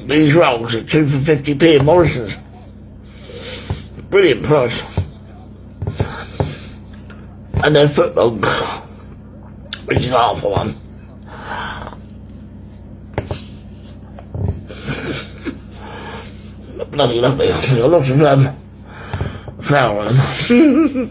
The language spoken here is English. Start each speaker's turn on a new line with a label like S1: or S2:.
S1: These rolls are 2 for 50p in Morrison's. Brilliant price. And they're footlongs, which is half for one. Bloody lovely. I've got lots of flour on them.